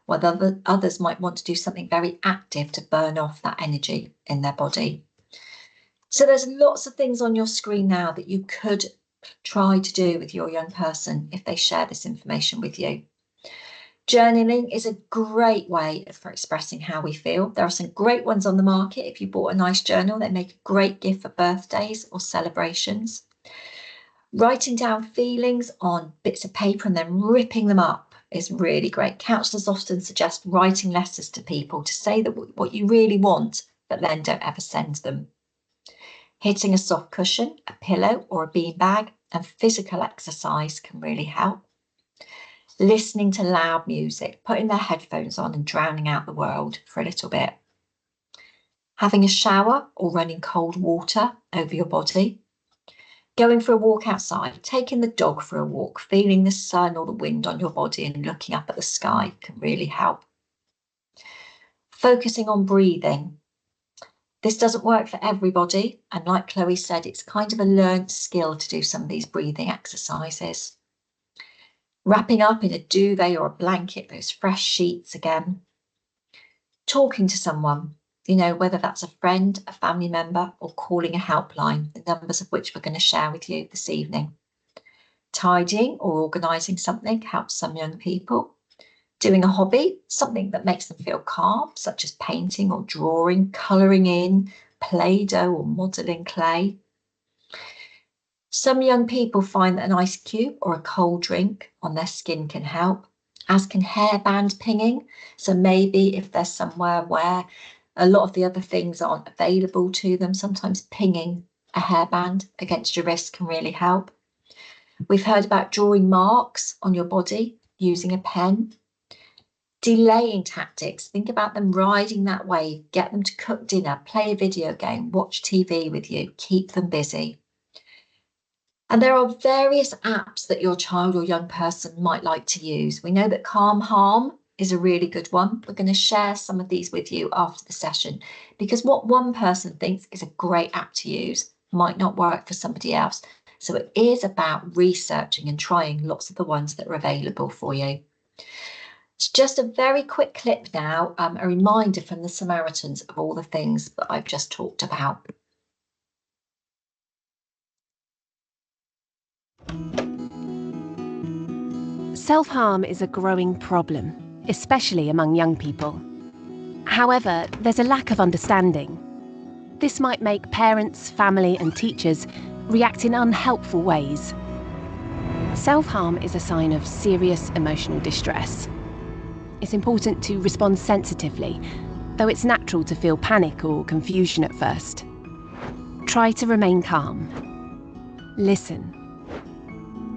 while others might want to do something very active to burn off that energy in their body. So there's lots of things on your screen now that you could try to do with your young person if they share this information with you. Journaling is a great way for expressing how we feel. There are some great ones on the market. If you bought a nice journal, they make a great gift for birthdays or celebrations. Writing down feelings on bits of paper and then ripping them up is really great. Counsellors often suggest writing letters to people to say that what you really want, but then don't ever send them. Hitting a soft cushion, a pillow or a beanbag, and physical exercise can really help. Listening to loud music, putting their headphones on and drowning out the world for a little bit. Having a shower or running cold water over your body. Going for a walk outside, taking the dog for a walk, feeling the sun or the wind on your body and looking up at the sky can really help. Focusing on breathing. This doesn't work for everybody, and like Chloe said, it's kind of a learned skill to do some of these breathing exercises. Wrapping up in a duvet or a blanket, those fresh sheets again. Talking to someone, whether that's a friend, a family member, or calling a helpline, the numbers of which we're going to share with you this evening. Tidying or organising something helps some young people. Doing a hobby, something that makes them feel calm, such as painting or drawing, colouring in, Play-Doh or modelling clay. Some young people find that an ice cube or a cold drink on their skin can help, as can hairband pinging. So maybe if they're somewhere where a lot of the other things aren't available to them, sometimes pinging a hairband against your wrist can really help. We've heard about drawing marks on your body using a pen. Delaying tactics, think about them riding that wave, get them to cook dinner, play a video game, watch TV with you, keep them busy. And there are various apps that your child or young person might like to use. We know that Calm Harm is a really good one. We're going to share some of these with you after the session, because what one person thinks is a great app to use might not work for somebody else. So it is about researching and trying lots of the ones that are available for you. It's just a very quick clip now, a reminder from the Samaritans of all the things that I've just talked about. Self-harm is a growing problem, especially among young people. However, there's a lack of understanding. This might make parents, family and teachers react in unhelpful ways. Self-harm is a sign of serious emotional distress. It's important to respond sensitively, though it's natural to feel panic or confusion at first. Try to remain calm. Listen.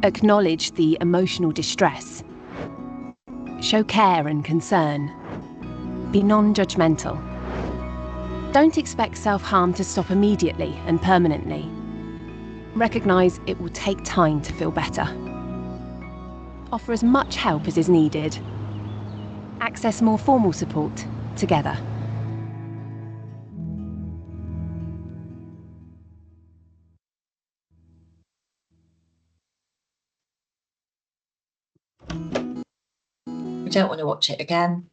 Acknowledge the emotional distress. Show care and concern. Be non-judgmental. Don't expect self-harm to stop immediately and permanently. Recognise it will take time to feel better. Offer as much help as is needed. Access more formal support together. We don't want to watch it again.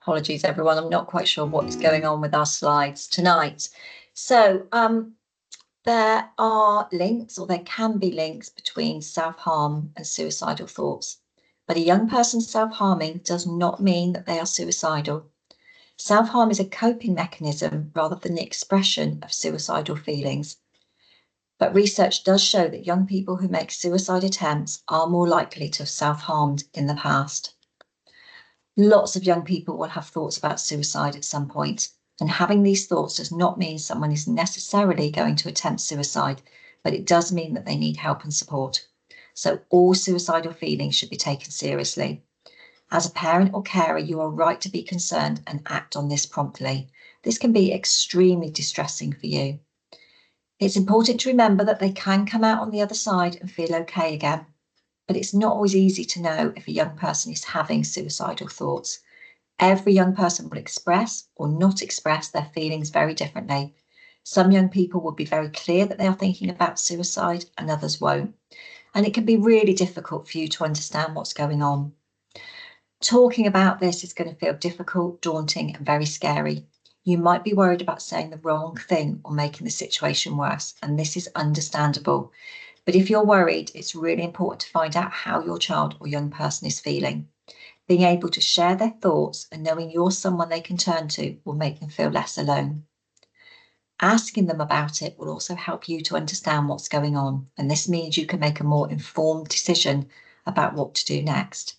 Apologies, everyone. I'm not quite sure what is going on with our slides tonight. So there are links, or there can be links, between self-harm and suicidal thoughts. But a young person self-harming does not mean that they are suicidal. Self-harm is a coping mechanism rather than the expression of suicidal feelings. But research does show that young people who make suicide attempts are more likely to have self-harmed in the past. Lots of young people will have thoughts about suicide at some point, and having these thoughts does not mean someone is necessarily going to attempt suicide, but it does mean that they need help and support. So all suicidal feelings should be taken seriously. As a parent or carer, you are right to be concerned and act on this promptly. This can be extremely distressing for you. It's important to remember that they can come out on the other side and feel okay again, but it's not always easy to know if a young person is having suicidal thoughts. Every young person will express or not express their feelings very differently. Some young people will be very clear that they are thinking about suicide and others won't. And it can be really difficult for you to understand what's going on. Talking about this is going to feel difficult, daunting, and very scary. You might be worried about saying the wrong thing or making the situation worse, and this is understandable. But if you're worried, it's really important to find out how your child or young person is feeling. Being able to share their thoughts and knowing you're someone they can turn to will make them feel less alone. Asking them about it will also help you to understand what's going on, and this means you can make a more informed decision about what to do next.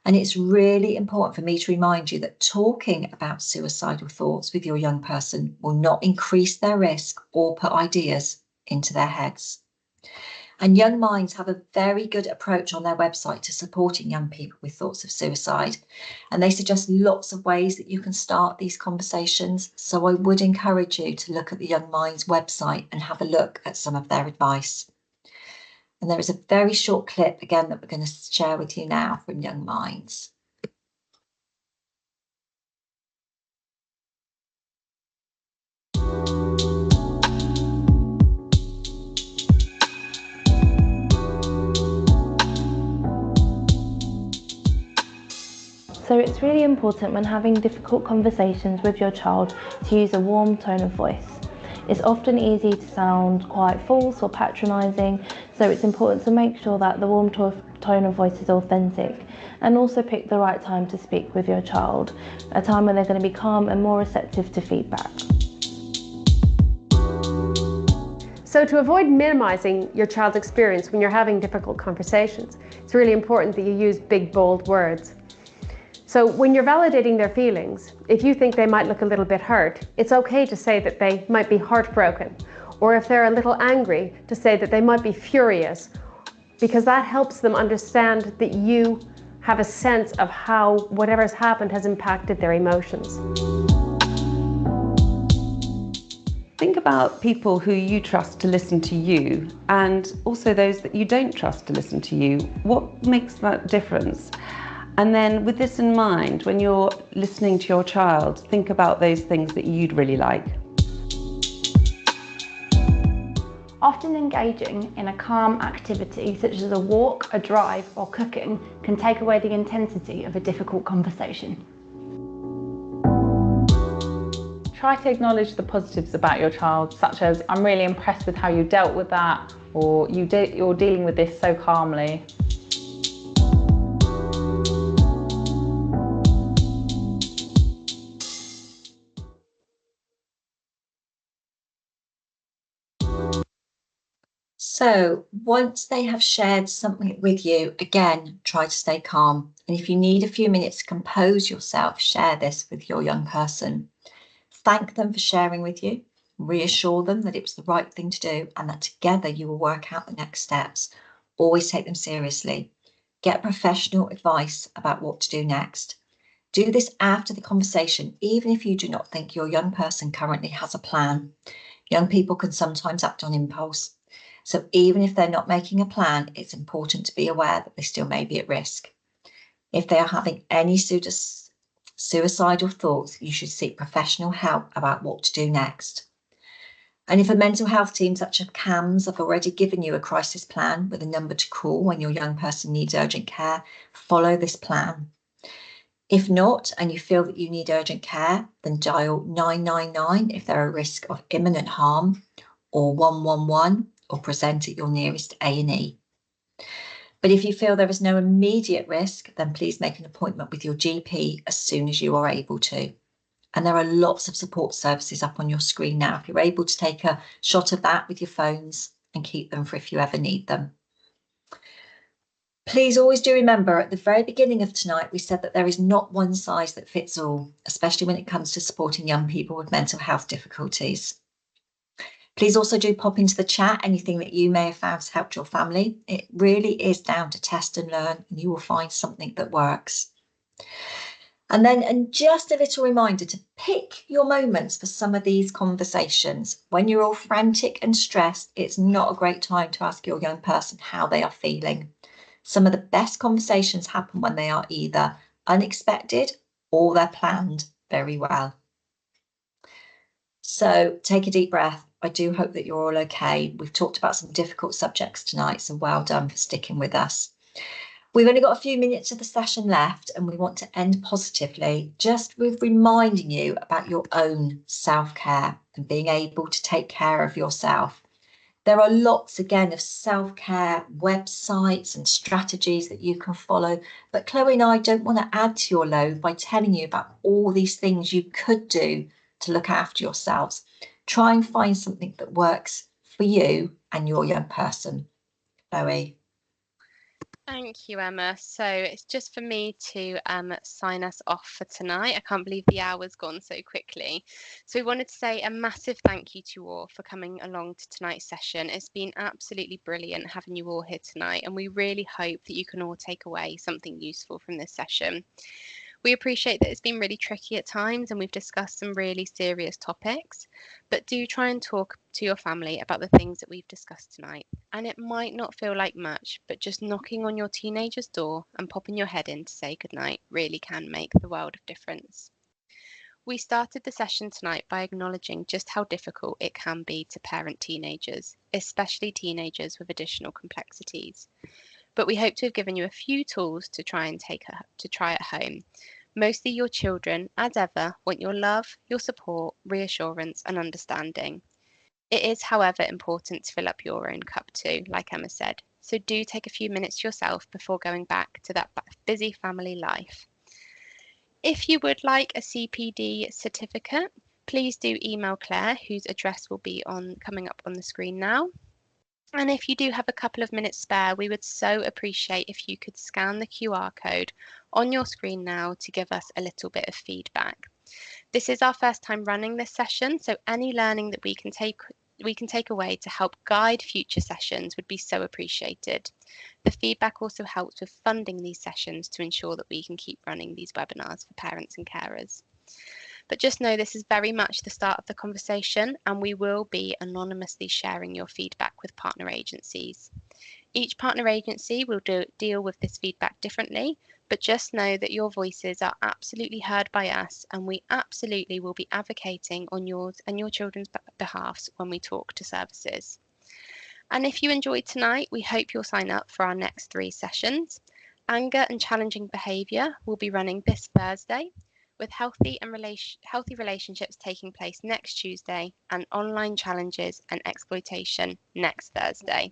And it's really important for me to remind you that talking about suicidal thoughts with your young person will not increase their risk or put ideas into their heads. And Young Minds have a very good approach on their website to supporting young people with thoughts of suicide. And they suggest lots of ways that you can start these conversations. So I would encourage you to look at the Young Minds website and have a look at some of their advice. And there is a very short clip again that we're going to share with you now from Young Minds. So it's really important when having difficult conversations with your child to use a warm tone of voice. It's often easy to sound quite false or patronising, so it's important to make sure that the warm tone of voice is authentic, and also pick the right time to speak with your child, a time when they're going to be calm and more receptive to feedback. So to avoid minimising your child's experience when you're having difficult conversations, it's really important that you use big, bold words. So when you're validating their feelings, if you think they might look a little bit hurt, it's okay to say that they might be heartbroken, or if they're a little angry, to say that they might be furious, because that helps them understand that you have a sense of how whatever's happened has impacted their emotions. Think about people who you trust to listen to you, and also those that you don't trust to listen to you. What makes that difference? And then with this in mind, when you're listening to your child, think about those things that you'd really like. Often engaging in a calm activity such as a walk, a drive or cooking can take away the intensity of a difficult conversation. Try to acknowledge the positives about your child, such as, I'm really impressed with how you dealt with that, or you're dealing with this so calmly. So once they have shared something with you, again, try to stay calm. And if you need a few minutes to compose yourself, share this with your young person. Thank them for sharing with you. Reassure them that it was the right thing to do and that together you will work out the next steps. Always take them seriously. Get professional advice about what to do next. Do this after the conversation, even if you do not think your young person currently has a plan. Young people can sometimes act on impulse. So even if they're not making a plan, it's important to be aware that they still may be at risk. If they are having any suicidal thoughts, you should seek professional help about what to do next. And if a mental health team such as CAMS have already given you a crisis plan with a number to call when your young person needs urgent care, follow this plan. If not, and you feel that you need urgent care, then dial 999 if they're at risk of imminent harm, or 111, or present at your nearest A&E. But if you feel there is no immediate risk, then please make an appointment with your GP as soon as you are able to. And there are lots of support services up on your screen now if you're able to take a shot of that with your phones and keep them for if you ever need them. Please always do remember, at the very beginning of tonight, we said that there is not one size that fits all, especially when it comes to supporting young people with mental health difficulties. Please also do pop into the chat anything that you may have found has helped your family. It really is down to test and learn, and you will find something that works. And just a little reminder to pick your moments for some of these conversations. When you're all frantic and stressed, it's not a great time to ask your young person how they are feeling. Some of the best conversations happen when they are either unexpected or they're planned very well. So take a deep breath. I do hope that you're all okay. We've talked about some difficult subjects tonight, so well done for sticking with us. We've only got a few minutes of the session left, and we want to end positively, just with reminding you about your own self-care and being able to take care of yourself. There are lots, again, of self-care websites and strategies that you can follow, but Chloe and I don't want to add to your load by telling you about all these things you could do to look after yourselves. Try and find something that works for you and your young person. Chloe. Thank you, Emma. So it's just for me to sign us off for tonight. I can't believe the hour's gone so quickly. So we wanted to say a massive thank you to you all for coming along to tonight's session. It's been absolutely brilliant having you all here tonight, and we really hope that you can all take away something useful from this session. We appreciate that it's been really tricky at times and we've discussed some really serious topics, but do try and talk to your family about the things that we've discussed tonight. And it might not feel like much, but just knocking on your teenager's door and popping your head in to say goodnight really can make the world of difference. We started the session tonight by acknowledging just how difficult it can be to parent teenagers, especially teenagers with additional complexities. But we hope to have given you a few tools to try at home. Mostly your children, as ever, want your love, your support, reassurance and understanding. It is, however, important to fill up your own cup too, like Emma said. So do take a few minutes yourself before going back to that busy family life. If you would like a CPD certificate, please do email Claire, whose address will be coming up on the screen now. And if you do have a couple of minutes spare, we would so appreciate if you could scan the QR code on your screen now to give us a little bit of feedback. This is our first time running this session, so any learning that we can take away to help guide future sessions would be so appreciated. The feedback also helps with funding these sessions to ensure that we can keep running these webinars for parents and carers. But just know this is very much the start of the conversation, and we will be anonymously sharing your feedback with partner agencies. Each partner agency will deal with this feedback differently, but just know that your voices are absolutely heard by us, and we absolutely will be advocating on yours and your children's behalves when we talk to services. And if you enjoyed tonight, we hope you'll sign up for our next 3 sessions. Anger and challenging behaviour will be running this Thursday, with healthy relationships taking place next Tuesday, and online challenges and exploitation next Thursday.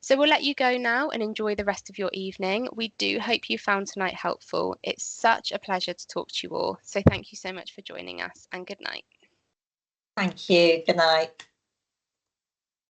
So we'll let you go now and enjoy the rest of your evening. We do hope you found tonight helpful. It's such a pleasure to talk to you all. So thank you so much for joining us, and good night. Thank you. Good night.